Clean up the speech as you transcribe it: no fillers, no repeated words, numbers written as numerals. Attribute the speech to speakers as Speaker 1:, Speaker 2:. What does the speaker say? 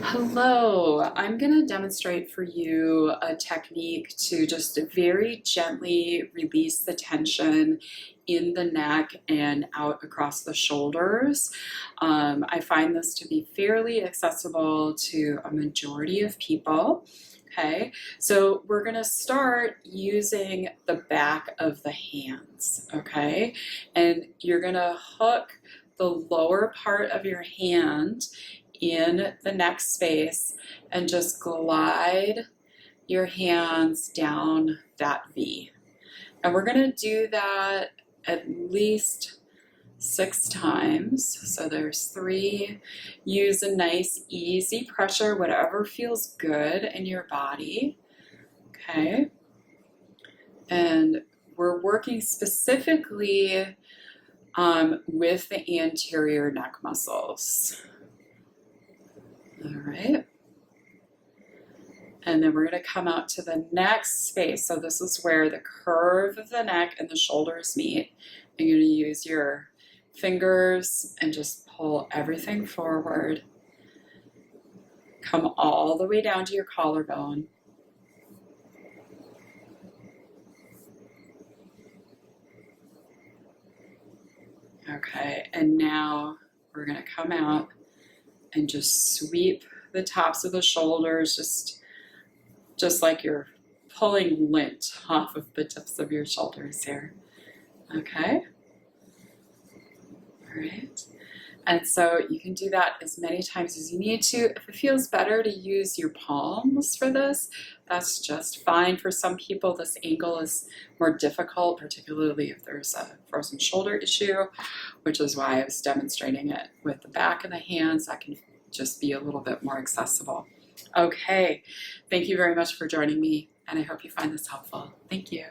Speaker 1: Hello, I'm going to demonstrate for you a technique to just very gently release the tension in the neck and out across the shoulders. I find this to be fairly accessible to a majority of people. Okay, so we're going to start using the back of the hands, okay? And you're going to hook the lower part of your hand in the neck space and just glide your hands down that V. And we're going to do that at least 6 times. So there's 3. Use a nice easy pressure, whatever feels good in your body. Okay. And we're working specifically with the anterior neck muscles. All right. And then we're going to come out to the next space. So this is where the curve of the neck and the shoulders meet. And you're going to use your fingers and just pull everything forward. Come all the way down to your collarbone. Okay, and now we're going to come out and just sweep the tops of the shoulders, just like you're pulling lint off of the tips of your shoulders here. Okay. All right. And so you can do that as many times as you need to. If it feels better to use your palms for this, that's just fine. For some people, this angle is more difficult, particularly if there's a frozen shoulder issue, which is why I was demonstrating it with the back of the hands. That can just be a little bit more accessible. Okay, thank you very much for joining me, and I hope you find this helpful. Thank you.